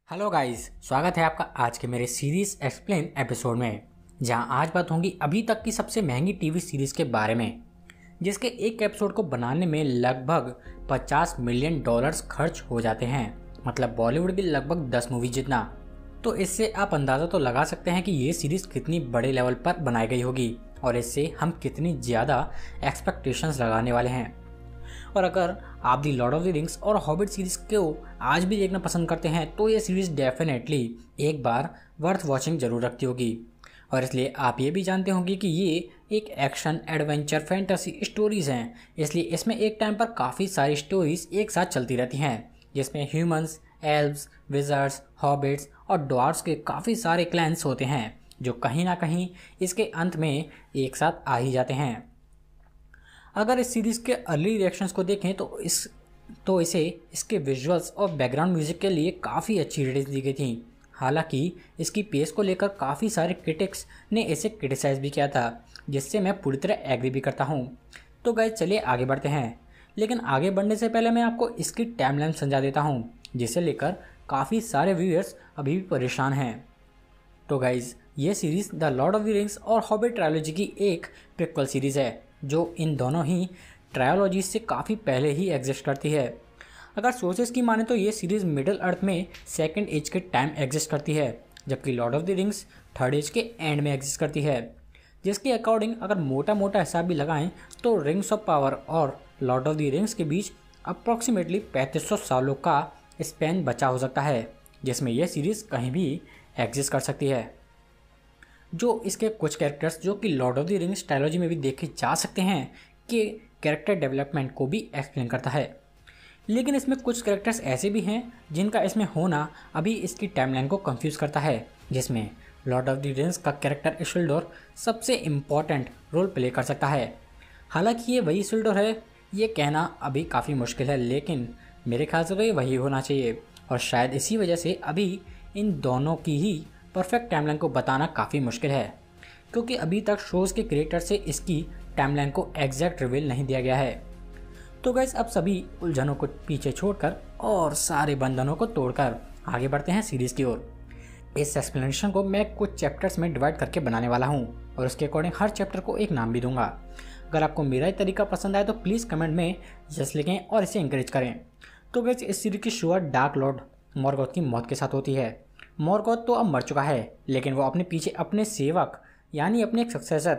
Hello guys, स्वागत है आपका आज के मेरे सीरीज एक्सप्लेन एपिसोड में, जहां आज बात होगी अभी तक की सबसे महंगी टीवी सीरीज के बारे में, जिसके एक एपिसोड को बनाने में लगभग 50 मिलियन डॉलर्स खर्च हो जाते हैं। मतलब बॉलीवुड की लगभग 10 मूवी जितना। तो इससे आप अंदाज़ा तो लगा सकते हैं कि ये सीरीज कितनी बड़े लेवल पर बनाई गई होगी और इससे हम कितनी ज़्यादा एक्सपेक्टेशंस लगाने वाले हैं। और अगर आप दी लॉर्ड ऑफ द रिंग्स और हॉबिट सीरीज को आज भी देखना पसंद करते हैं तो ये सीरीज डेफिनेटली एक बार वर्थ वॉचिंग जरूर रखती होगी। और इसलिए आप ये भी जानते होंगे कि ये एक एक्शन एडवेंचर फैंटेसी स्टोरीज हैं, इसलिए इसमें एक टाइम पर काफ़ी सारी स्टोरीज एक साथ चलती रहती हैं, जिसमें ह्यूमंस, एल्व्स, विजर्ड्स, हॉबिट्स और ड्वार्फ्स के काफ़ी सारे क्लैंस होते हैं जो कहीं ना कहीं इसके अंत में एक साथ आ ही जाते हैं। अगर इस सीरीज़ के अर्ली रिएक्शंस को देखें तो इसे इसके विजुअल्स और बैकग्राउंड म्यूजिक के लिए काफ़ी अच्छी रेटिंग्स दी गई थी। हालांकि इसकी पेस को लेकर काफ़ी सारे क्रिटिक्स ने इसे क्रिटिसाइज़ भी किया था, जिससे मैं पूरी तरह एग्री भी करता हूँ। तो गाइस चलिए आगे बढ़ते हैं, लेकिन आगे बढ़ने से पहले मैं आपको इसकी टाइमलाइन समझा देता हूँ, जिसे लेकर काफ़ी सारे व्यूअर्स अभी भी परेशान हैं। तो गाइज ये series the Lord of the rings और हॉबिट ट्रायोलॉजी की एक प्रीक्वल सीरीज़ है, जो इन दोनों ही ट्रायोलॉजीज से काफ़ी पहले ही एग्जिस्ट करती है। अगर सोर्सेज की माने तो ये सीरीज़ मिडल अर्थ में सेकंड एज के टाइम एग्जिस्ट करती है, जबकि Lord of the Rings third age के एंड में एग्जिस्ट करती है। जिसके अकॉर्डिंग अगर मोटा मोटा हिसाब भी लगाएं तो रिंग्स ऑफ पावर और लॉर्ड ऑफ द रिंग्स के बीच अप्रॉक्सीमेटली 3500 सालों का स्पैन बचा हो सकता है, जिसमें यह सीरीज़ कहीं भी एग्जिस्ट कर सकती है। जो इसके कुछ कैरेक्टर्स जो कि Lord of the rings trilogy में भी देखे जा सकते हैं कि कैरेक्टर डेवलपमेंट को भी एक्सप्लेन करता है, लेकिन इसमें कुछ कैरेक्टर्स ऐसे भी हैं जिनका इसमें होना अभी इसकी टाइमलाइन को कंफ्यूज करता है, जिसमें लॉर्ड ऑफ द रिंग्स का कैरेक्टर इसिल्डोर सबसे इम्पॉर्टेंट रोल प्ले कर सकता है। हालांकि ये वही इसिल्डोर है ये कहना अभी काफ़ी मुश्किल है, लेकिन मेरे ख्याल से तो ये वही होना चाहिए, और शायद इसी वजह से अभी इन दोनों की ही परफेक्ट टाइमलाइन को बताना काफ़ी मुश्किल है, क्योंकि अभी तक शोज़ के क्रिएटर से इसकी टाइमलाइन को एग्जैक्ट रिवील नहीं दिया गया है। तो गाइस अब सभी उलझनों को पीछे छोड़कर और सारे बंधनों को तोड़कर आगे बढ़ते हैं सीरीज़ की ओर। इस एक्सप्लेनेशन को मैं कुछ चैप्टर्स में डिवाइड करके बनाने वाला हूँ और उसके अकॉर्डिंग हर चैप्टर को एक नाम भी दूंगा। अगर आपको मेरा ही तरीका पसंद आए तो प्लीज़ कमेंट में जस्ट लिखें और इसे इंकरेज करें। तो गाइस इस सीरीज की शुरुआत डार्क लॉर्ड मॉर्गोथ की मौत के साथ होती है। मॉर्गोथ तो अब मर चुका है, लेकिन वो अपने पीछे अपने सेवक यानी अपने एक सक्सेसर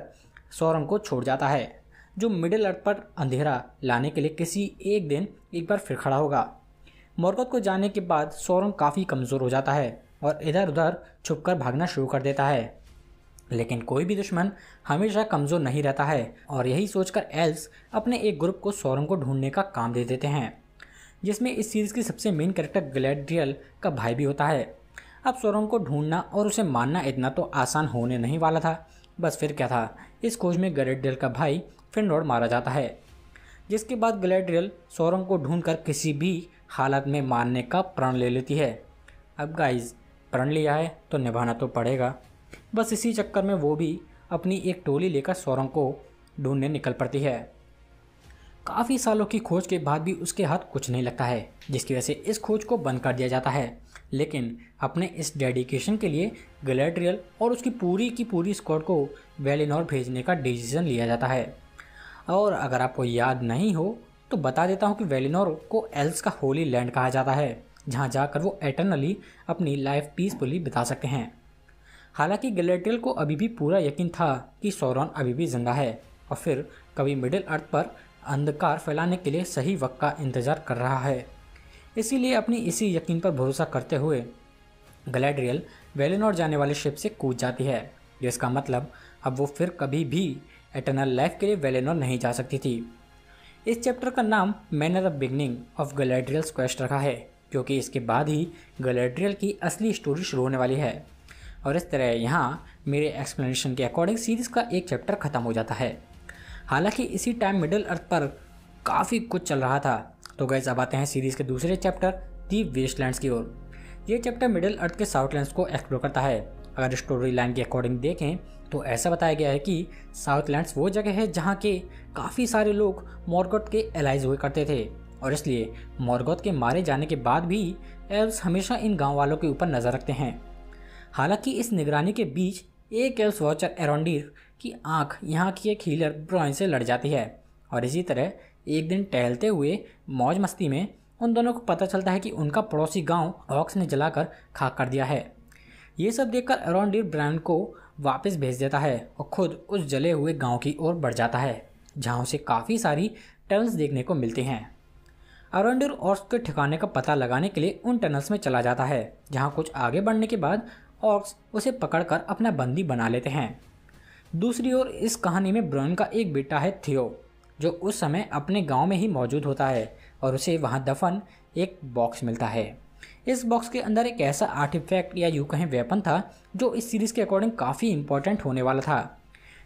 सौरन को छोड़ जाता है, जो मिडिल अर्थ पर अंधेरा लाने के लिए किसी एक दिन एक बार फिर खड़ा होगा। मॉर्गोथ को जाने के बाद सौरन काफ़ी कमज़ोर हो जाता है और इधर उधर छुपकर भागना शुरू कर देता है, लेकिन कोई भी दुश्मन हमेशा कमज़ोर नहीं रहता है, और यही सोचकर एल्व्स अपने एक ग्रुप को सौरन को ढूंढने का काम दे देते हैं, जिसमें इस सीरीज़ की सबसे मेन कैरेक्टर गैलेड्रियल का भाई भी होता है। अब सौरन को ढूंढना और उसे मारना इतना तो आसान होने नहीं वाला था, बस फिर क्या था, इस खोज में गैलेड्रियल का भाई फिनरोड मारा जाता है, जिसके बाद गैलेड्रियल सौरन को ढूंढकर किसी भी हालत में मारने का प्रण ले लेती है। अब गाइज प्रण लिया है तो निभाना तो पड़ेगा, बस इसी चक्कर में वो भी अपनी एक टोली लेकर सौरन को ढूंढने निकल पड़ती है। काफ़ी सालों की खोज के बाद भी उसके हाथ कुछ नहीं लगता है, जिसकी वजह से इस खोज को बंद कर दिया जाता है, लेकिन अपने इस डेडिकेशन के लिए गैलेड्रियल और उसकी पूरी की पूरी स्क्वाड को वेलिनोर भेजने का डिसीजन लिया जाता है। और अगर आपको याद नहीं हो तो बता देता हूँ कि वेलिनोर को एल्व्स का होली लैंड कहा जाता है, जहाँ जाकर वो एटर्नली अपनी लाइफ पीसफुली बिता सकते हैं। हालांकि गैलेड्रियल को अभी भी पूरा यकीन था कि सौरन अभी भी जिंदा है और फिर कभी मिडिल अर्थ पर अंधकार फैलाने के लिए सही वक्त का इंतज़ार कर रहा है। इसीलिए अपनी इसी यकीन पर भरोसा करते हुए गैलेड्रियल वेलिनोर जाने वाले शिप से कूद जाती है, जिसका मतलब अब वो फिर कभी भी एटर्नल लाइफ के लिए वेलिनोर नहीं जा सकती थी। इस चैप्टर का नाम मैंने द बिगनिंग ऑफ गैलेड्रियल्स क्वेस्ट रखा है, क्योंकि इसके बाद ही गैलेड्रियल की असली स्टोरी शुरू होने वाली है। और इस तरह यहाँ मेरे एक्सप्लेनेशन के अकॉर्डिंग सीरीज़ का एक चैप्टर ख़त्म हो जाता है। हालांकि इसी टाइम मिडिल अर्थ पर काफ़ी कुछ चल रहा था। तो गाइस अब आते हैं सीरीज़ के दूसरे चैप्टर दी वेस्टलैंड्स की ओर। ये चैप्टर मिडिल अर्थ के साउथलैंड्स को एक्सप्लोर करता है। अगर स्टोरी लाइन के अकॉर्डिंग देखें तो ऐसा बताया गया है कि साउथलैंड्स वो जगह है जहाँ के काफ़ी सारे लोग मॉर्गोथ के एलाइज हुए करते थे, और इसलिए मॉर्गोथ के मारे जाने के बाद भी एल्व्स हमेशा इन गांव वालों के ऊपर नज़र रखते हैं। हालांकि इस निगरानी के बीच एक एल्व्स वॉचर एरोंडीर की आंख यहाँ की एक हीलर ब्रॉइन से लड़ जाती है और इसी तरह एक दिन टहलते हुए मौज मस्ती में उन दोनों को पता चलता है कि उनका पड़ोसी गांव ऑक्स ने जलाकर खाक कर दिया है। ये सब देखकर एरोंडीर ब्रॉइन को वापस भेज देता है और खुद उस जले हुए गांव की ओर बढ़ जाता है जहां उसे काफ़ी सारी टनल्स देखने को मिलती हैं। एरोंडीर ऑक्स के ठिकाने का पता लगाने के लिए उन टनल्स में चला जाता है जहां कुछ आगे बढ़ने के बाद ऑक्स उसे पकड़कर अपना बंदी बना लेते हैं। दूसरी ओर इस कहानी में ब्रॉइन का एक बेटा है थियो, जो उस समय अपने गांव में ही मौजूद होता है और उसे वहां दफन एक बॉक्स मिलता है। इस बॉक्स के अंदर एक ऐसा आर्टिफैक्ट या यूँ कहें वेपन था जो इस सीरीज़ के अकॉर्डिंग काफ़ी इंपॉर्टेंट होने वाला था।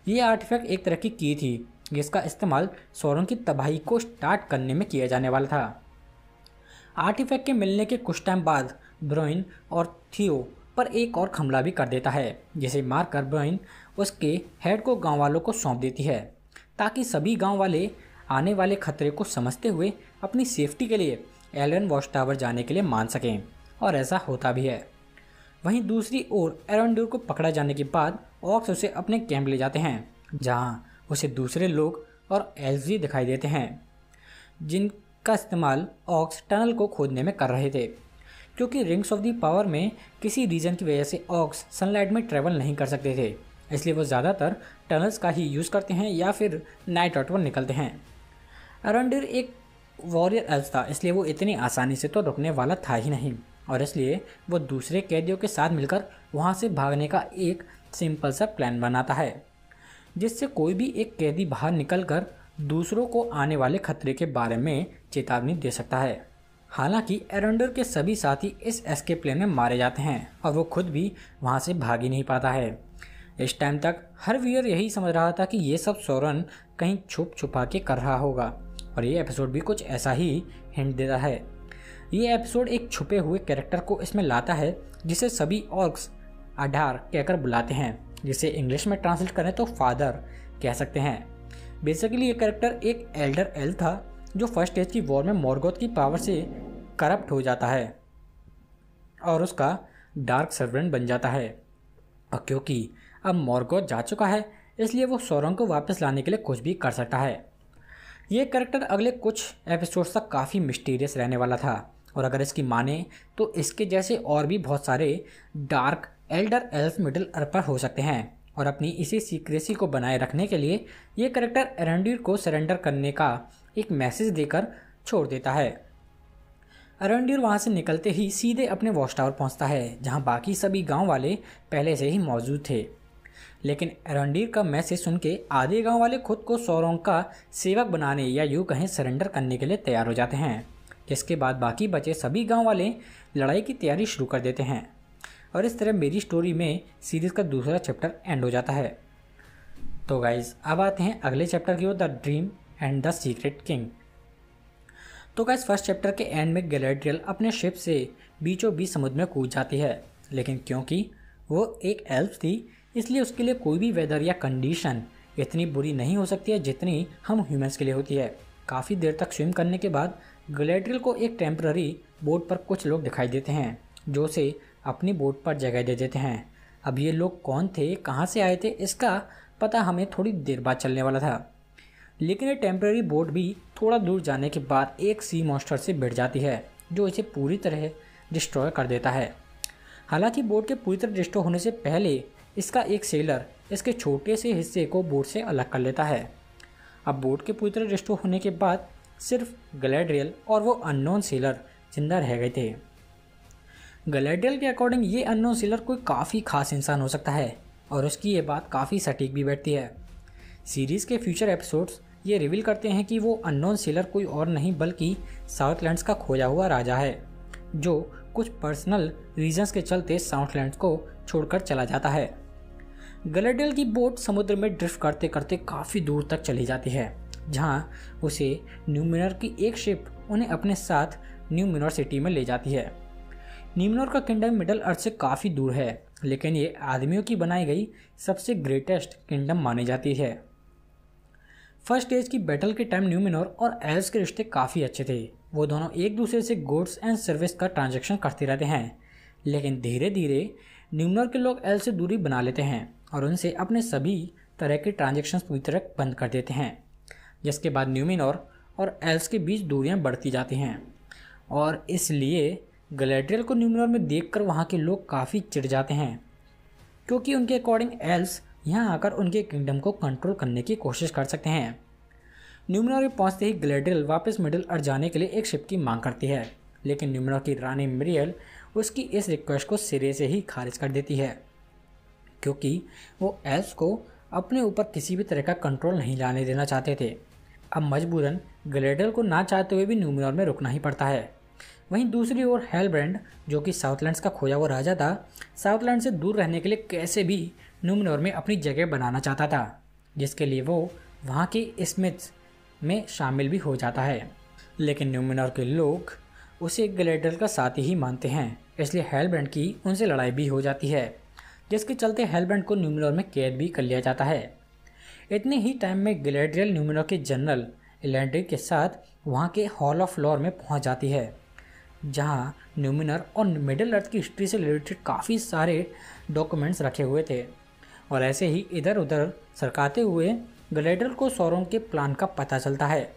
ये आर्टिफैक्ट एक तरह की थी जिसका इस्तेमाल सौरन की तबाही को स्टार्ट करने में किया जाने वाला था। आर्टिफैक्ट के मिलने के कुछ टाइम बाद ब्रॉइन और थियो पर एक और हमला भी कर देता है, जिसे मारकर ब्रॉइन उसके हेड को गांव वालों को सौंप देती है ताकि सभी गांव वाले आने वाले खतरे को समझते हुए अपनी सेफ्टी के लिए एलन वॉच टावर जाने के लिए मान सकें, और ऐसा होता भी है। वहीं दूसरी ओर एरोंडीर को पकड़ा जाने के बाद ऑक्स उसे अपने कैंप ले जाते हैं जहां उसे दूसरे लोग और एल्व्स भी दिखाई देते हैं जिनका इस्तेमाल ऑक्स टनल को खोदने में कर रहे थे। क्योंकि रिंग्स ऑफ द पावर में किसी रीजन की वजह से ऑक्स सनलाइट में ट्रेवल नहीं कर सकते थे, इसलिए वो ज़्यादातर टनल्स का ही यूज़ करते हैं या फिर नाइट आउट पर निकलते हैं। एरोंडीर एक वॉरियर एल्फ था, इसलिए वो इतनी आसानी से तो रुकने वाला था ही नहीं और इसलिए वो दूसरे कैदियों के साथ मिलकर वहाँ से भागने का एक सिंपल सा प्लान बनाता है जिससे कोई भी एक कैदी बाहर निकलकर दूसरों को आने वाले खतरे के बारे में चेतावनी दे सकता है। हालांकि एरोंडीर के सभी साथी इस एस्केप प्लान में मारे जाते हैं और वो खुद भी वहाँ से भाग ही नहीं पाता है। इस टाइम तक हर व्यूअर यही समझ रहा था कि ये सब सौरन कहीं छुप छुपा के कर रहा होगा और ये एपिसोड भी कुछ ऐसा ही हिंट देता है। ये एपिसोड एक छुपे हुए कैरेक्टर को इसमें लाता है जिसे सभी ऑर्क्स आधार कहकर बुलाते हैं, जिसे इंग्लिश में ट्रांसलेट करें तो फादर कह सकते हैं। बेसिकली ये कैरेक्टर एक एल्डर एल्फ था जो फर्स्ट एज की वॉर में मॉर्गोथ की पावर से करप्ट हो जाता है और उसका डार्क सर्वेंट बन जाता है। और क्योंकि अब मॉर्गोथ जा चुका है इसलिए वो सौरन को वापस लाने के लिए कुछ भी कर सकता है। ये कैरेक्टर अगले कुछ एपिसोड्स तक काफ़ी मिस्टीरियस रहने वाला था और अगर इसकी माने तो इसके जैसे और भी बहुत सारे डार्क एल्डर एल्फ मिडिल अर्थ हो सकते हैं और अपनी इसी सीक्रेसी को बनाए रखने के लिए ये कैरेक्टर एरोंडीर को सरेंडर करने का एक मैसेज देकर छोड़ देता है। एरोंडीर वहाँ से निकलते ही सीधे अपने वॉच टावर पहुँचता है जहाँ बाकी सभी गाँव वाले पहले से ही मौजूद थे, लेकिन एरोंडीर का मैसेज सुन के आधे गाँव वाले खुद को सौरों का सेवक बनाने या यूँ कहें सरेंडर करने के लिए तैयार हो जाते हैं, जिसके बाद बाकी बचे सभी गाँव वाले लड़ाई की तैयारी शुरू कर देते हैं और इस तरह मेरी स्टोरी में सीरीज़ का दूसरा चैप्टर एंड हो जाता है। तो गाइज़ अब आते हैं अगले चैप्टर की ओर, the dream and the secret king. तो गाइस फर्स्ट चैप्टर के एंड में गैलेड्रियल अपने शिप से बीचों बीच समुद्र में कूद जाती है, लेकिन क्योंकि वो एक एल्फ थी इसलिए उसके लिए कोई भी वेदर या कंडीशन इतनी बुरी नहीं हो सकती है जितनी हम ह्यूमंस के लिए होती है। काफ़ी देर तक स्विम करने के बाद गैलेड्रियल को एक टेम्पररी बोट पर कुछ लोग दिखाई देते हैं जो उसे अपनी बोट पर जगह दे देते हैं। अब ये लोग कौन थे, कहाँ से आए थे, इसका पता हमें थोड़ी देर बाद चलने वाला था, लेकिन ये टेम्पररी बोट भी थोड़ा दूर जाने के बाद एक सी मॉन्स्टर से भिड़ जाती है जो इसे पूरी तरह डिस्ट्रॉय कर देता है। हालांकि बोट के पूरी तरह डिस्ट्रॉय होने से पहले इसका एक सेलर इसके छोटे से हिस्से को बोट से अलग कर लेता है। अब बोट के पूरी तरह डिस्ट्रॉय होने के बाद सिर्फ गैलेड्रियल और वो अननोन सेलर जिंदा रह गए थे। गैलेड्रियल के अकॉर्डिंग ये अननोन सेलर कोई काफ़ी खास इंसान हो सकता है और उसकी ये बात काफ़ी सटीक भी बैठती है। सीरीज़ के फ्यूचर एपिसोड्स ये रिवील करते हैं कि वो अननोन सेलर कोई और नहीं बल्कि साउथलैंड्स का खोया हुआ राजा है जो कुछ पर्सनल रीजंस के चलते साउथलैंड्स को छोड़कर चला जाता है। गैलेड्रियल की बोट समुद्र में ड्रिफ्ट करते करते काफ़ी दूर तक चली जाती है जहां उसे न्यूमिनर की एक शिप उन्हें अपने साथ न्यूमिनर सिटी में ले जाती है। न्यूमिनर का किंगडम मिडल अर्थ से काफ़ी दूर है, लेकिन ये आदमियों की बनाई गई सबसे ग्रेटेस्ट किंगडम मानी जाती है। फर्स्ट एज की बैटल के टाइम न्यूमेनॉर और एल्व्स के रिश्ते काफ़ी अच्छे थे। वो दोनों एक दूसरे से गुड्स एंड सर्विस का ट्रांजैक्शन करते रहते हैं, लेकिन धीरे धीरे न्यूमेनॉर के लोग एल्व्स से दूरी बना लेते हैं और उनसे अपने सभी तरह के ट्रांजैक्शंस पूरी तरह बंद कर देते हैं, जिसके बाद न्यूमेनॉर और एल्व्स के बीच दूरियां बढ़ती जाती हैं और इसलिए गैलेड्रियल को न्यूमेनॉर में देखकर वहाँ के लोग काफ़ी चिढ़ जाते हैं, क्योंकि उनके अकॉर्डिंग एल्व्स यहाँ आकर उनके किंगडम को कंट्रोल करने की कोशिश कर सकते हैं। न्यूमेनॉर में पहुँचते ही गैलेड्रियल वापस मिडिल अर्थ जाने के लिए एक शिप की मांग करती है, लेकिन न्यूमेनॉर की रानी मिरियल उसकी इस रिक्वेस्ट को सिरे से ही खारिज कर देती है, क्योंकि वो एल्व्स को अपने ऊपर किसी भी तरह का कंट्रोल नहीं लाने देना चाहते थे। अब मजबूरन गैलेड्रियल को ना चाहते हुए भी न्यूमेनॉर में रुकना ही पड़ता है। वहीं दूसरी ओर हेलब्रैंड, जो कि साउथलैंड्स का खोया हुआ राजा था, साउथलैंड से दूर रहने के लिए कैसे भी न्यूमेनॉर में अपनी जगह बनाना चाहता था, जिसके लिए वो वहाँ के स्मिथ्स में शामिल भी हो जाता है। लेकिन न्यूमेनॉर के लोग उसे गैलेड्रियल का साथी ही मानते हैं, इसलिए हेलब्रैंड की उनसे लड़ाई भी हो जाती है, जिसके चलते हेलब्रैंड को न्यूमेनॉर में कैद भी कर लिया जाता है। इतने ही टाइम में गैलेड्रियल न्यूमेनॉर के जनरल इलैंड्रिक के साथ वहाँ के हॉल ऑफ लॉर में पहुँच जाती है, जहाँ न्यूमेनॉर और मिडिल अर्थ की हिस्ट्री से रिलेटेड काफ़ी सारे डॉक्यूमेंट्स रखे हुए थे। और ऐसे ही इधर उधर सरकाते हुए गैलेड्रियल को सौरोंग के प्लान का पता चलता है।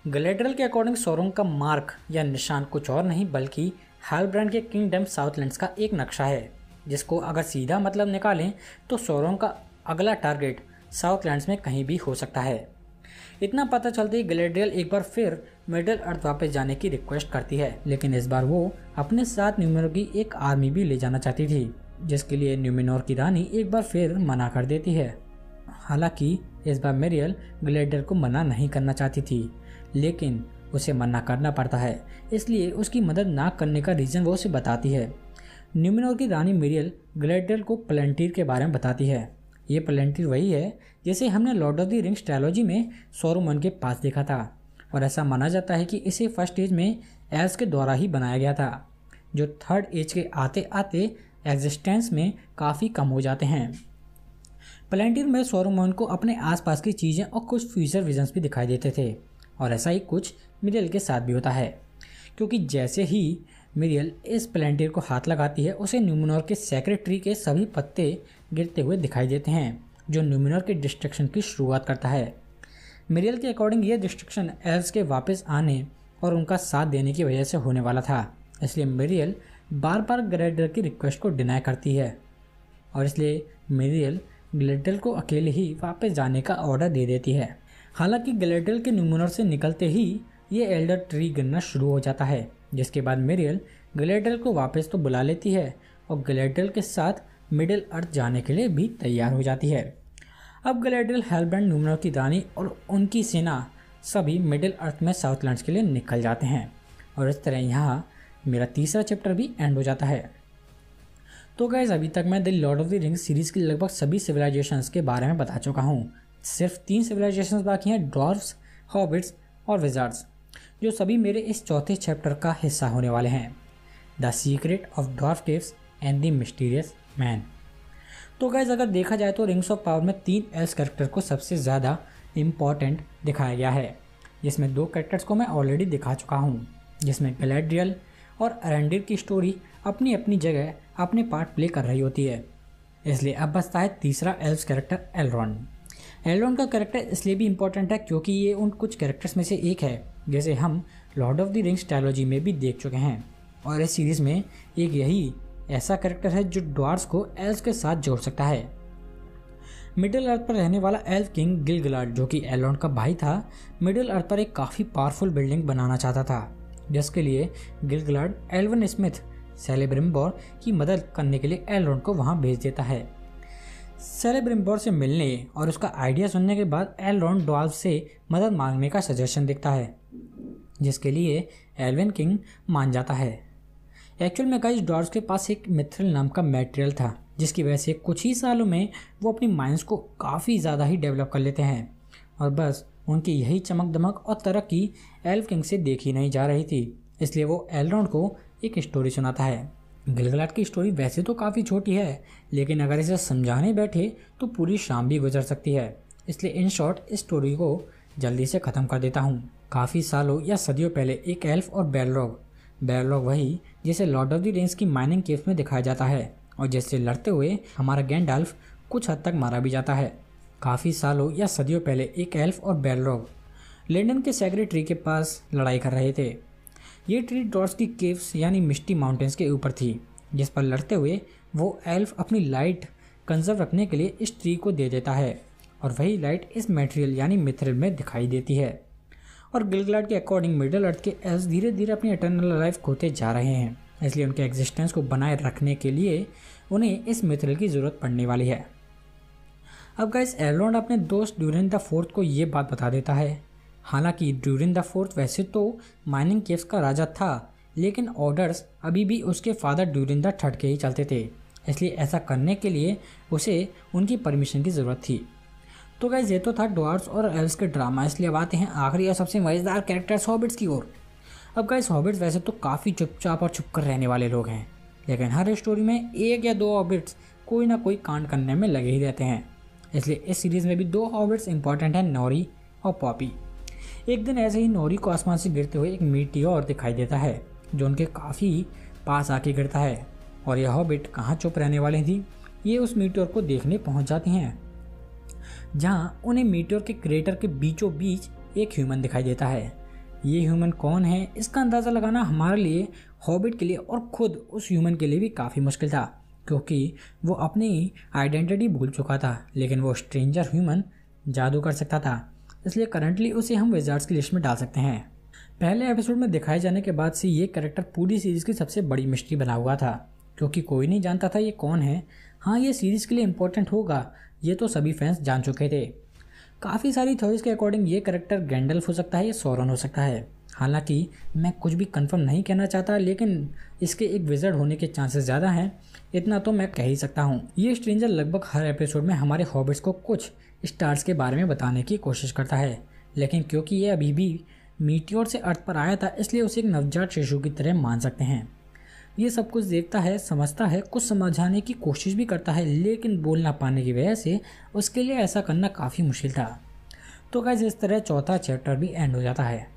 गैलेड्रियल के अकॉर्डिंग सौरोंग का मार्क या निशान कुछ और नहीं बल्कि हेलब्रैंड के किंगडम साउथलैंड्स का एक नक्शा है, जिसको अगर सीधा मतलब निकालें तो सौरोंग का अगला टारगेट साउथलैंड्स में कहीं भी हो सकता है। इतना पता चलते ही गैलेड्रियल एक बार फिर मिडिल अर्थ वापस जाने की रिक्वेस्ट करती है, लेकिन इस बार वो अपने साथ न्यूमेनॉर की एक आर्मी भी ले जाना चाहती थी, जिसके लिए न्यूमेनॉर की रानी एक बार फिर मना कर देती है। हालांकि इस बार मिरियल गैलेड्रियल को मना नहीं करना चाहती थी, लेकिन उसे मना करना पड़ता है, इसलिए उसकी मदद ना करने का रीज़न वो उसे बताती है। न्यूमेनॉर की रानी मिरियल गैलेड्रियल को पलंटीर के बारे में बताती है। ये पलंटीर वही है जिसे हमने Lord of the rings trilogy में सौरोमन के पास देखा था, और ऐसा माना जाता है कि इसे फर्स्ट एज में एल्व्स के द्वारा ही बनाया गया था, जो थर्ड एज के आते आते एग्जिस्टेंस में काफ़ी कम हो जाते हैं। पलंटीर में सौरोमन को अपने आसपास की चीज़ें और कुछ फ्यूचर विजन्स भी दिखाई देते थे, और ऐसा ही कुछ मिरियल के साथ भी होता है, क्योंकि जैसे ही मिरियल इस पलंटीर को हाथ लगाती है उसे न्यूमेनॉर के सेक्रेट ट्री के सभी पत्ते गिरते हुए दिखाई देते हैं, जो न्यूमेनॉर के डिस्ट्रक्शन की शुरुआत करता है। मिरियल के अकॉर्डिंग ये डिस्ट्रक्शन एल्व्स के वापस आने और उनका साथ देने की वजह से होने वाला था, इसलिए मिरियल बार बार गैलेड्रियल की रिक्वेस्ट को डिनाई करती है, और इसलिए मिरियल गैलेड्रियल को अकेले ही वापस जाने का ऑर्डर दे देती है। हालांकि गैलेड्रियल के न्यूमेनॉर से निकलते ही ये एल्डर ट्री गिरना शुरू हो जाता है, जिसके बाद मिरियल गैलेड्रियल को वापस तो बुला लेती है और गैलेड्रियल के साथ मिडिल अर्थ जाने के लिए भी तैयार हो जाती है। अब गैलेड्रियल, हेलब्रैंड, न्यूमेनॉर की रानी और उनकी सेना सभी मिडिल अर्थ में साउथलैंड्स के लिए निकल जाते हैं, और इस तरह यहाँ मेरा तीसरा चैप्टर भी एंड हो जाता है। तो गाइस, अभी तक मैं the Lord of the rings series की लगभग सभी सिविलाइजेशंस के बारे में बता चुका हूँ। सिर्फ 3 सिविलाइजेशंस बाकी हैं, ड्वार्फ्स, हॉबिट्स और विजार्ड्स, जो सभी मेरे इस चौथे चैप्टर का हिस्सा होने वाले हैं, the secret of dwarf caves and the mysterious man. तो गाइस, अगर देखा जाए तो रिंग्स ऑफ पावर में 3 एल्व्स कैरेक्टर को सबसे ज़्यादा इम्पॉर्टेंट दिखाया गया है, जिसमें 2 कैरेक्टर्स को मैं ऑलरेडी दिखा चुका हूँ, जिसमें गैलेड्रियल और अरेंडिर की स्टोरी अपनी अपनी जगह अपने पार्ट प्ले कर रही होती है। इसलिए अब बचता है तीसरा एल्व्स कैरेक्टर, एल्रोंड। एल्रोंड का कैरेक्टर इसलिए भी इम्पोर्टेंट है क्योंकि ये उन कुछ कैरेक्टर्स में से एक है जैसे हम Lord of the rings trilogy में भी देख चुके हैं, और इस सीरीज़ में एक यही ऐसा कैरेक्टर है जो ड्वार्फ्स को एल्व्स के साथ जोड़ सकता है। मिडिल अर्थ पर रहने वाला एल्व किंग गिल-गलाड, जो कि एल्रोंड का भाई था, मिडिल अर्थ पर एक काफ़ी पावरफुल बिल्डिंग बनाना चाहता था, जिसके लिए गिल-गलाड एल्वन स्मिथ सेलेब्रिम्बोर की मदद करने के लिए एल्रोंड को वहां भेज देता है। सेलेब्रिम्बोर से मिलने और उसका आइडिया सुनने के बाद एल्रोंड ड्वार्फ से मदद मांगने का सजेशन देता है, जिसके लिए एल्वन किंग मान जाता है। एक्चुअल में गाइस, ड्वार्फ्स के पास एक मिथ्रिल नाम का मटेरियल था, जिसकी वजह से कुछ ही सालों में वो अपनी माइंड्स को काफ़ी ज़्यादा ही डेवलप कर लेते हैं, और बस उनकी यही चमक दमक और तरक्की एल्व किंग से देखी नहीं जा रही थी। इसलिए वो एल्रोंड को एक स्टोरी सुनाता है। गिल-गलाड की स्टोरी वैसे तो काफ़ी छोटी है, लेकिन अगर इसे समझाने बैठे तो पूरी शाम भी गुजर सकती है। इसलिए इन शॉर्ट इस स्टोरी को जल्दी से ख़त्म कर देता हूँ। काफ़ी सालों या सदियों पहले एक एल्फ और बैरलॉग वही जिसे लॉर्ड ऑफ द रिंग्स की माइनिंग केव्स में दिखाया जाता है और जिससे लड़ते हुए हमारा गैंडाल्फ कुछ हद तक मारा भी जाता है। काफ़ी सालों या सदियों पहले एक एल्फ और बैरलॉग लंदन के सैक्रेड ट्री के पास लड़ाई कर रहे थे। ये ट्री ड्रॉट्स की केव्स यानी मिस्टी माउंटेन्स के ऊपर थी, जिस पर लड़ते हुए वो एल्फ अपनी लाइट कंजर्व रखने के लिए इस ट्री को दे देता है और वही लाइट इस मटेरियल यानी मिथ्रिल में दिखाई देती है। और गिलगाड के अकॉर्डिंग मिडल अर्थ के एल्फ धीरे धीरे अपनी एटर्नल लाइफ खोते जा रहे हैं, इसलिए उनके एग्जिस्टेंस को बनाए रखने के लिए उन्हें इस मिथ्रिल की ज़रूरत पड़ने वाली है। अब गाइस एलोन अपने दोस्त ड्यूरिन द फोर्थ को ये बात बता देता है। हालांकि ड्यूरिन द फोर्थ वैसे तो माइनिंग केव्स का राजा था, लेकिन ऑर्डर्स अभी भी उसके फादर ड्यूरिन द थर्ड के ही चलते थे, इसलिए ऐसा करने के लिए उसे उनकी परमिशन की ज़रूरत थी। तो गाइस ये तो था ड्वार्फ्स और एल्व्स के ड्रामा। इसलिए अब आते हैं आखिरी और सबसे मज़ेदार कैरेक्टर्स हॉबिट्स की ओर। अब गाइस हॉबिट्स वैसे तो काफ़ी चुपचाप और छुप कर रहने वाले लोग हैं, लेकिन हर स्टोरी में एक या दो हॉबिट्स कोई ना कोई कांड करने में लगे ही रहते हैं। इसलिए इस सीरीज़ में भी दो हॉबिट्स इंपॉर्टेंट हैं, नोरी और पॉपी। एक दिन ऐसे ही नोरी को आसमान से गिरते हुए एक मीटियोर दिखाई देता है जो उनके काफ़ी पास आके गिरता है, और यह हॉबिट कहाँ चुप रहने वाली थी, ये उस मीटियोर को देखने पहुँच जाती हैं, जहाँ उन्हें मीटियोर के क्रेटर के बीचों बीच एक ह्यूमन दिखाई देता है। ये ह्यूमन कौन है इसका अंदाज़ा लगाना हमारे लिए, हॉबिट के लिए और खुद उस ह्यूमन के लिए भी काफ़ी मुश्किल था, क्योंकि वो अपनी आइडेंटिटी भूल चुका था, लेकिन वो स्ट्रेंजर ह्यूमन जादू कर सकता था। इसलिए करंटली उसे हम विजार्ड्स की लिस्ट में डाल सकते हैं। पहले एपिसोड में दिखाए जाने के बाद से ये कैरेक्टर पूरी सीरीज़ की सबसे बड़ी मिस्ट्री बना हुआ था, क्योंकि कोई नहीं जानता था ये कौन है। हाँ, ये सीरीज़ के लिए इम्पोर्टेंट होगा ये तो सभी फैंस जान चुके थे। काफ़ी सारी थ्योरीज के अकॉर्डिंग ये कैरेक्टर गैंडल्फ हो सकता है या सौरन हो सकता है। हालांकि मैं कुछ भी कंफर्म नहीं कहना चाहता, लेकिन इसके एक विज़र्ड होने के चांसेस ज़्यादा हैं, इतना तो मैं कह ही सकता हूँ। ये स्ट्रेंजर लगभग हर एपिसोड में हमारे हॉबिट्स को कुछ स्टार्स के बारे में बताने की कोशिश करता है, लेकिन क्योंकि ये अभी भी मीटियोर से अर्थ पर आया था, इसलिए उसे एक नवजात शिशु की तरह मान सकते हैं। ये सब कुछ देखता है, समझता है, कुछ समझाने की कोशिश भी करता है, लेकिन बोल ना पाने की वजह से उसके लिए ऐसा करना काफ़ी मुश्किल था। तो गाइस इस तरह चौथा चैप्टर भी एंड हो जाता है।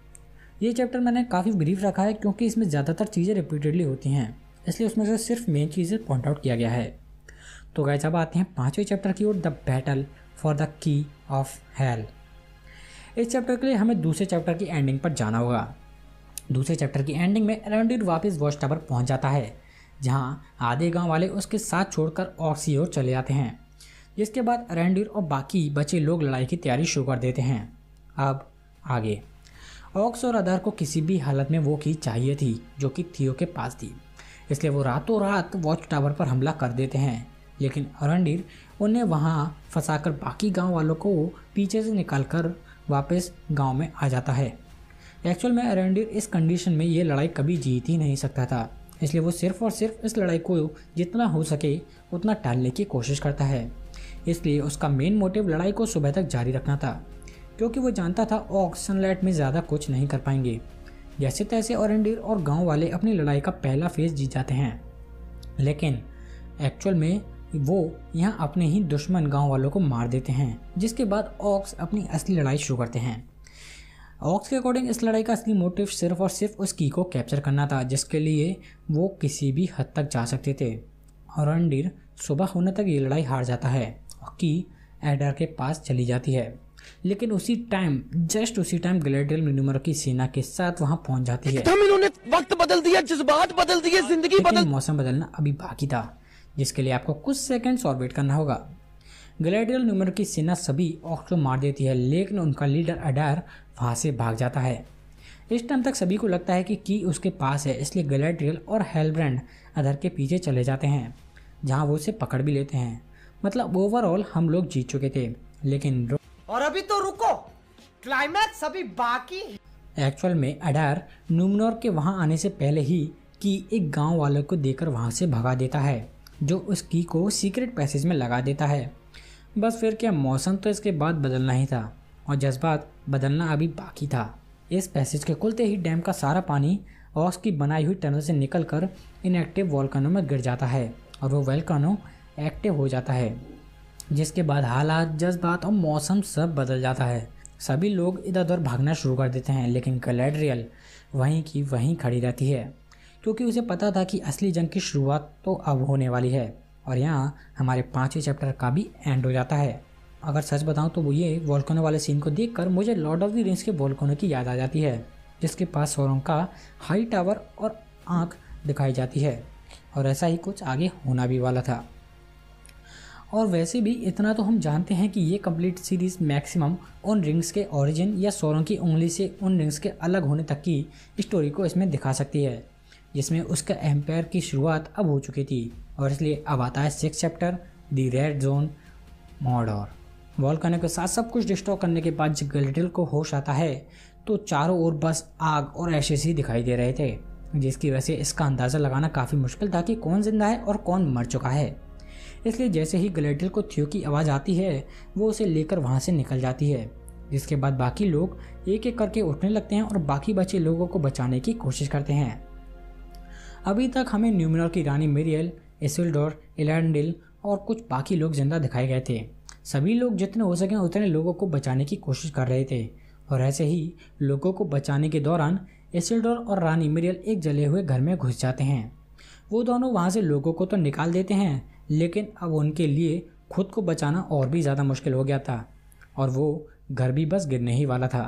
ये चैप्टर मैंने काफ़ी ब्रीफ रखा है क्योंकि इसमें ज़्यादातर चीज़ें रिपीटेडली होती हैं, इसलिए उसमें से सिर्फ मेन चीज़ें पॉइंट आउट किया गया है। तो गाइस अब आते हैं पाँचवें चैप्टर की ओर, the battle for the key of hell. इस चैप्टर के लिए हमें दूसरे चैप्टर की एंडिंग पर जाना होगा। दूसरे चैप्टर की एंडिंग में अरेंडीर वापस वॉच टावर पहुंच जाता है, जहां आधे गांव वाले उसके साथ छोड़कर ऑक्स की ओर चले जाते हैं, जिसके बाद अरेंडीर और बाकी बचे लोग लड़ाई की तैयारी शुरू कर देते हैं। अब आगे ऑक्स और अदार को किसी भी हालत में वो की चाहिए थी जो कि थियो के पास थी, इसलिए वो रातों रात वॉच टावर पर हमला कर देते हैं, लेकिन अरेंडीर उन्हें वहां फंसाकर बाकी गांव वालों को पीछे से निकालकर वापस गांव में आ जाता है। एक्चुअल में अरेंडीर इस कंडीशन में ये लड़ाई कभी जीत ही नहीं सकता था, इसलिए वो सिर्फ और सिर्फ इस लड़ाई को जितना हो सके उतना टालने की कोशिश करता है। इसलिए उसका मेन मोटिव लड़ाई को सुबह तक जारी रखना था, क्योंकि वो जानता था ऑक्स सनलाइट में ज़्यादा कुछ नहीं कर पाएंगे। जैसे तैसे अरेंडीर और गांव वाले अपनी लड़ाई का पहला फेज जीत जाते हैं, लेकिन एक्चुअल में वो यहाँ अपने ही दुश्मन गांव वालों को मार देते हैं, जिसके बाद ऑक्स अपनी असली लड़ाई शुरू करते हैं। ऑक्स के अकॉर्डिंग इस लड़ाई का असली मोटिव सिर्फ और सिर्फ उस की को कैप्चर करना था, जिसके लिए वो किसी भी हद तक जा सकते थे। और अरेंडीर सुबह होने तक ये लड़ाई हार जाता है और की एडार के पास चली जाती है, लेकिन उसी टाइम जस्ट उसी टाइम गैलेड्रियल मिनोमर की सेना के साथ वहां पहुंच जाती है। इन्होंने वक्त बदल दिया, जज्बात बदल दिए, जिंदगी बदल। मौसम बदलना अभी बाकी था, जिसके लिए आपको कुछ सेकंड्स और वेट करना होगा। गैलेड्रियल मिनोमर की सेना सभी ऑक्स को मार देती है, लेकिन उनका लीडर अडार वहां से भाग जाता है। इस टाइम तक सभी को लगता है कि की उसके पास है, इसलिए गैलेड्रियल और हेलब्रांड अदर के पीछे चले जाते हैं, जहां वो उसे पकड़ भी लेते हैं। मतलब ओवरऑल हम लोग जीत चुके थे, लेकिन और अभी तो रुको, क्लाइमैक्स अभी बाकी। एक्चुअल में अडार नूमनोर के वहां आने से पहले ही की एक गांव वालों को देकर वहां से भगा देता है, जो उस की को सीक्रेट पैसेज में लगा देता है। बस फिर क्या, मौसम तो इसके बाद बदलना ही था और जज्बात बदलना अभी बाकी था। इस पैसेज के खुलते ही डैम का सारा पानी ऑक्स की बनाई हुई टनल से निकलकर इनएक्टिव वोल्केनो में गिर जाता है और वो वोल्केनो एक्टिव हो जाता है। जिसके बाद हालात, जज्बात और मौसम सब बदल जाता है। सभी लोग इधर उधर भागना शुरू कर देते हैं, लेकिन गैलेड्रियल वहीं की वहीं खड़ी रहती है, क्योंकि उसे पता था कि असली जंग की शुरुआत तो अब होने वाली है। और यहाँ हमारे 5वें चैप्टर का भी एंड हो जाता है। अगर सच बताऊँ तो ये वोल्केनो वाले सीन को देखकर मुझे लॉर्ड ऑफ द रिंग्स के वोल्केनो की याद आ जाती है, जिसके पास सोरोन का हाई टावर और आँख दिखाई जाती है। और ऐसा ही कुछ आगे होना भी वाला था। और वैसे भी इतना तो हम जानते हैं कि ये कंप्लीट सीरीज़ मैक्सिमम उन रिंग्स के ओरिजिन या सोरोन की उंगली से उन रिंग्स के अलग होने तक की स्टोरी को इसमें दिखा सकती है, जिसमें उसका एम्पायर की शुरुआत अब हो चुकी थी। और इसलिए अब आता है 6 chapter the red zone Mordor. Volcano के साथ सब कुछ डिस्ट्रॉय करने के बाद जब गैलेड्रियल को होश आता है तो चारों ओर बस आग और एशेस ही दिखाई दे रहे थे, जिसकी वजह से इसका अंदाज़ा लगाना काफ़ी मुश्किल था कि कौन जिंदा है और कौन मर चुका है। इसलिए जैसे ही गैलेड्रियल को थियो की आवाज़ आती है वो उसे लेकर वहाँ से निकल जाती है, जिसके बाद बाकी लोग एक एक करके उठने लगते हैं और बाकी बचे लोगों को बचाने की कोशिश करते हैं। अभी तक हमें न्यूमेनोर की रानी मिरियल, इसिल्डोर, एलेंडिल और कुछ बाकी लोग जिंदा दिखाए गए थे। सभी लोग जितने हो सकें उतने लोगों को बचाने की कोशिश कर रहे थे। और ऐसे ही लोगों को बचाने के दौरान इसिल्डोर और रानी मिरियल एक जले हुए घर में घुस जाते हैं। वो दोनों वहाँ से लोगों को तो निकाल देते हैं, लेकिन अब उनके लिए खुद को बचाना और भी ज़्यादा मुश्किल हो गया था और वो घर भी बस गिरने ही वाला था।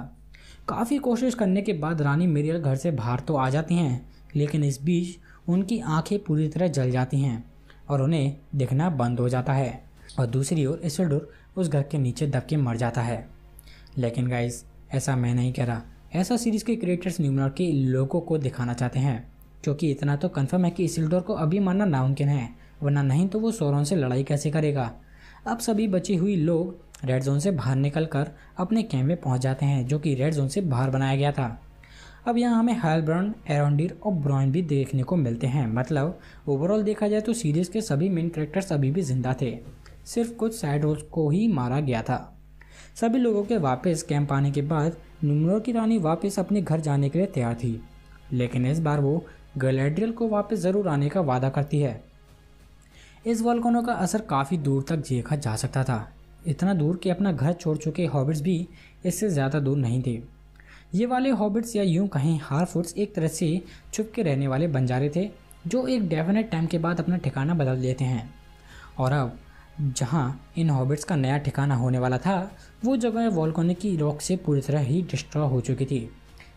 काफ़ी कोशिश करने के बाद रानी मिरियल घर से बाहर तो आ जाती हैं, लेकिन इस बीच उनकी आंखें पूरी तरह जल जाती हैं और उन्हें दिखना बंद हो जाता है। और दूसरी ओर इसिल्डोर उस घर के नीचे दब के मर जाता है। लेकिन गाइस, ऐसा मैं नहीं कह रहा, ऐसा सीरीज़ के क्रिएटर्स न्यूमेनोर के लोगों को दिखाना चाहते हैं, क्योंकि इतना तो कंफर्म है कि इसिल्डोर को अभी मारना नामुमकिन है, वरना नहीं तो वो सोरोन से लड़ाई कैसे करेगा। अब सभी बची हुई लोग रेड जोन से बाहर निकलकर अपने कैंप में पहुंच जाते हैं, जो कि रेड जोन से बाहर बनाया गया था। अब यहाँ हमें हेलब्रांड, एरोंडिर और ब्रॉयन भी देखने को मिलते हैं। मतलब ओवरऑल देखा जाए तो सीरीज़ के सभी मेन कैरेक्टर्स अभी भी जिंदा थे, सिर्फ कुछ साइड रोल्स को ही मारा गया था। सभी लोगों के वापस कैंप आने के बाद न्यूमेनोर की रानी वापस अपने घर जाने के लिए तैयार थी, लेकिन इस बार वो गैलेड्रियल को वापस ज़रूर आने का वादा करती है। इस वोल्केनो का असर काफ़ी दूर तक देखा जा सकता था, इतना दूर कि अपना घर छोड़ चुके हॉबिट्स भी इससे ज़्यादा दूर नहीं थे। ये वाले हॉबिट्स या यूं कहें हार्फवुड्स एक तरह से छुप के रहने वाले बंजारे थे, जो एक डेफिनेट टाइम के बाद अपना ठिकाना बदल देते हैं। और अब जहाँ इन हॉबिट्स का नया ठिकाना होने वाला था, वो जगह वोल्केनो की रॉक से पूरी तरह ही डिस्ट्रॉय हो चुकी थी,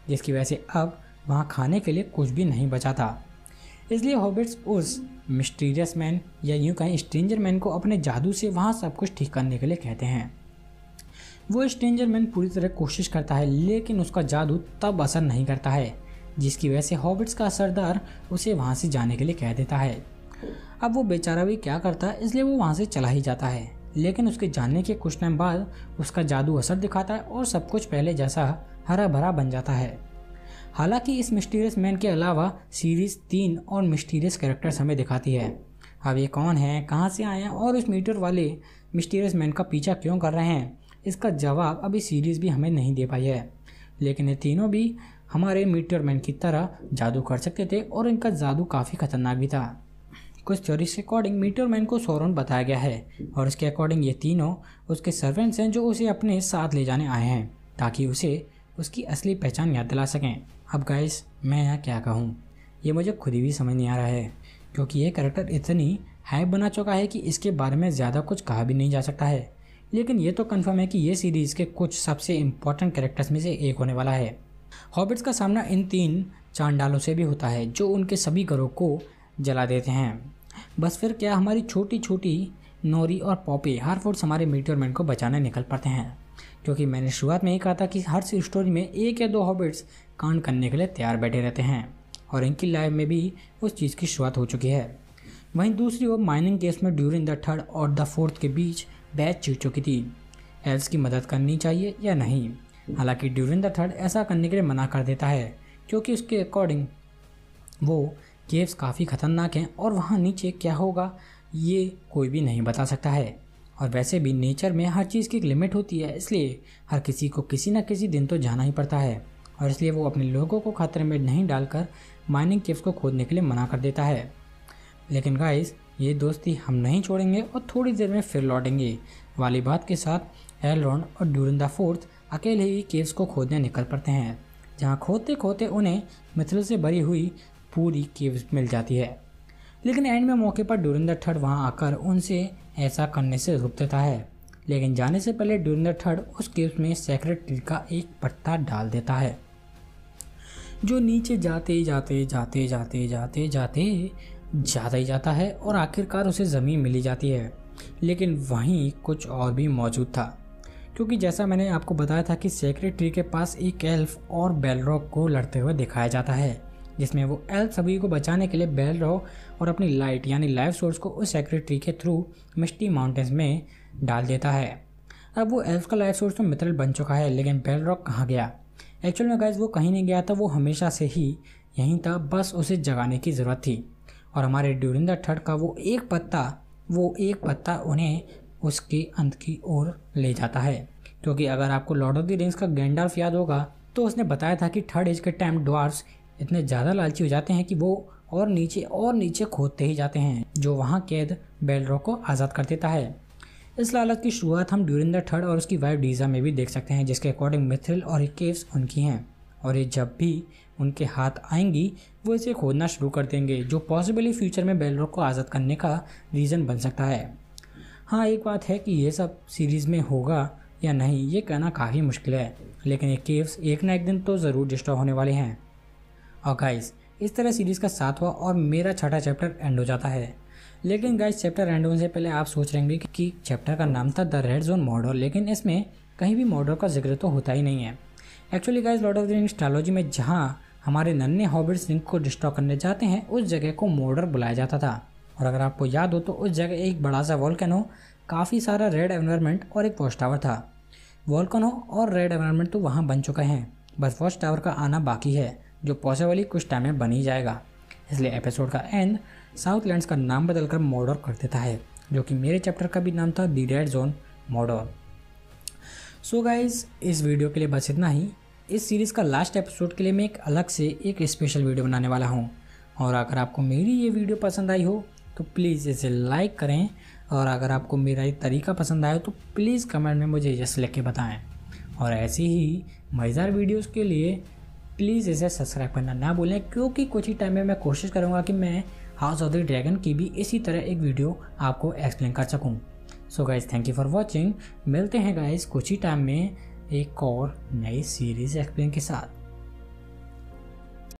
जिसकी वजह से अब वहाँ खाने के लिए कुछ भी नहीं बचा था। इसलिए हॉबिट्स उस मिस्टीरियस मैन या यूं कहें स्ट्रेंजर मैन को अपने जादू से वहाँ सब कुछ ठीक करने के लिए कहते हैं। वो स्ट्रेंजर मैन पूरी तरह कोशिश करता है, लेकिन उसका जादू तब असर नहीं करता है, जिसकी वजह से हॉबिट्स का सरदार उसे वहाँ से जाने के लिए कह देता है। अब वो बेचारा भी क्या करता है, इसलिए वो वहाँ से चला ही जाता है। लेकिन उसके जाने के कुछ टाइम बाद उसका जादू असर दिखाता है और सब कुछ पहले जैसा हरा भरा बन जाता है। हालांकि इस मिस्टीरियस मैन के अलावा सीरीज़ 3 और मिस्टीरियस कैरेक्टर्स हमें दिखाती है। अब ये कौन है, कहाँ से आए हैं और उस मीटर वाले मिस्टीरियस मैन का पीछा क्यों कर रहे हैं, इसका जवाब अभी सीरीज़ भी हमें नहीं दे पाई है। लेकिन ये तीनों भी हमारे मीटर मैन की तरह जादू कर सकते थे और इनका जादू काफ़ी खतरनाक भी था। कुछ थ्योरीज के अकॉर्डिंग मीटर मैन को सोरोन बताया गया है और इसके अकॉर्डिंग ये तीनों उसके सर्वेंट्स हैं, जो उसे अपने साथ ले जाने आए हैं ताकि उसे उसकी असली पहचान याद दिला सकें। अब गाइस, मैं यहाँ क्या कहूँ, ये मुझे खुद ही भी समझ नहीं आ रहा है, क्योंकि ये कैरेक्टर इतनी हाइप बना चुका है कि इसके बारे में ज़्यादा कुछ कहा भी नहीं जा सकता है। लेकिन ये तो कंफर्म है कि ये सीरीज़ के कुछ सबसे इम्पोर्टेंट कैरेक्टर्स में से एक होने वाला है। हॉबिट्स का सामना इन 3 चांडालों से भी होता है, जो उनके सभी घरों को जला देते हैं। बस फिर क्या, हमारी छोटी छोटी नोरी और पॉपी हार्फवुड्स हमारे मीटर मैन को बचाने निकल पड़ते हैं, क्योंकि मैंने शुरुआत में ही कहा था कि हर स्टोरी में 1 या 2 हॉबिट्स कांड करने के लिए तैयार बैठे रहते हैं और इनकी लाइफ में भी उस चीज़ की शुरुआत हो चुकी है। वहीं दूसरी ओर माइनिंग केस में ड्यूरिंग द 3rd और द 4th के बीच बैच छिड़ चुकी थी, एल्स की मदद करनी चाहिए या नहीं। हालांकि ड्यूरिंग द 3rd ऐसा करने के लिए मना कर देता है, क्योंकि उसके अकॉर्डिंग वो केव्स काफ़ी ख़तरनाक हैं और वहाँ नीचे क्या होगा ये कोई भी नहीं बता सकता है। और वैसे भी नेचर में हर चीज़ की एक लिमिट होती है, इसलिए हर किसी को किसी न किसी दिन तो जाना ही पड़ता है। और इसलिए वो अपने लोगों को खतरे में नहीं डालकर माइनिंग केव्स को खोदने के लिए मना कर देता है। लेकिन गाइस, ये दोस्ती हम नहीं छोड़ेंगे और थोड़ी देर में फिर लौटेंगे वाली बात के साथ एलरॉन्ड और ड्यूरिन द फोर्थ अकेले ही केव्स को खोदने निकल पड़ते हैं, जहाँ खोदते खोदते उन्हें मिथिल से भरी हुई पूरी केव्स मिल जाती है। लेकिन एंड में मौके पर ड्यूरिन द थर्ड वहाँ आकर उनसे ऐसा करने से रोक देता है। लेकिन जाने से पहले ड्यूरिन द थर्ड उस केव्स में सेक्रेट ट्री का एक पत्ता डाल देता है, जो नीचे जाते जाते जाते जाते जाते जाते ज़्यादा ही जाता है और आखिरकार उसे ज़मीन मिली जाती है। लेकिन वहीं कुछ और भी मौजूद था, क्योंकि जैसा मैंने आपको बताया था कि सेक्रेट ट्री के पास एक एल्फ और बेलरॉक को लड़ते हुए दिखाया जाता है, जिसमें वो एल्फ सभी को बचाने के लिए बेलरॉक और अपनी लाइट यानी लाइफ सोर्स को उस सेक्रेट ट्री के थ्रू मिस्टी माउंटेन्स में डाल देता है। अब वो एल्फ का लाइफ सोर्स तो मित्रल बन चुका है, लेकिन बेलरॉक कहाँ गया? एक्चुअल में गाइस वो कहीं नहीं गया था, वो हमेशा से ही यहीं था, बस उसे जगाने की ज़रूरत थी। और हमारे ड्यूरिन द थर्ड का वो एक पत्ता उन्हें उसके अंत की ओर ले जाता है। क्योंकि अगर आपको लॉर्ड ऑफ द रिंग्स का गैंडल्फ याद होगा तो उसने बताया था कि थर्ड एज के टाइम ड्वार्फ्स इतने ज़्यादा लालची हो जाते हैं कि वो और नीचे खोदते ही जाते हैं, जो वहाँ कैद बेलरॉक को आज़ाद कर देता है। इस लालच की शुरुआत हम ड्यूरिन द थर्ड और उसकी वाइफ डीजा में भी देख सकते हैं, जिसके अकॉर्डिंग मिथिल और केव्स उनकी हैं और ये जब भी उनके हाथ आएंगी वो इसे खोदना शुरू कर देंगे, जो पॉसिबली फ्यूचर में बेलरॉक को आज़ाद करने का रीज़न बन सकता है। हाँ, एक बात है कि ये सब सीरीज़ में होगा या नहीं ये कहना काफ़ी मुश्किल है, लेकिन ये केव्स एक ना एक दिन तो ज़रूर डिस्ट्रॉय होने वाले हैं। और गाइस इस तरह सीरीज़ का 7वां और मेरा 6ठा चैप्टर एंड हो जाता है। लेकिन गाइस चैप्टर एंड होने से पहले आप सोच रहे होंगे कि चैप्टर का नाम था द रेड जोन मॉर्डर, लेकिन इसमें कहीं भी मॉर्डर का जिक्र तो होता ही नहीं है। Actually guys Lord of the rings trilogy में जहाँ हमारे नन्हे हॉबिट्स रिंग को डिस्ट्रॉय करने जाते हैं उस जगह को मॉर्डर बुलाया जाता था। और अगर आपको याद हो तो उस जगह एक बड़ा सा वॉल्केनो, काफ़ी सारा रेड एनवायरनमेंट और एक वॉच टावर था। वॉल्केनो और रेड एनवायरनमेंट तो वहाँ बन चुका है, बस वॉच टावर का आना बाकी है, जो पॉसिबली कुछ टाइम में बन ही जाएगा। इसलिए एपिसोड का एंड साउथलैंड्स का नाम बदलकर मॉर्डर कर देता है, जो कि मेरे चैप्टर का भी नाम था the red zone Mordor. So guys इस वीडियो के लिए बस इतना ही। इस सीरीज़ का लास्ट एपिसोड के लिए मैं एक अलग से एक स्पेशल वीडियो बनाने वाला हूँ, और अगर आपको मेरी ये वीडियो पसंद आई हो तो प्लीज़ इसे लाइक करें, और अगर आपको मेरा ये तरीका पसंद आया तो प्लीज़ कमेंट में मुझे यस लिख के बताएं। और ऐसी ही मज़ेदार वीडियोस के लिए प्लीज़ इसे सब्सक्राइब करना ना भूलें, क्योंकि कुछ ही टाइम में मैं कोशिश करूँगा कि मैं हाउस ऑफ द ड्रैगन की भी इसी तरह एक वीडियो आपको एक्सप्लेन कर सकूँ। So guys thank you for watching. मिलते हैं गाइज कुछ ही टाइम में एक और नई सीरीज़ एक्सप्लेन के साथ।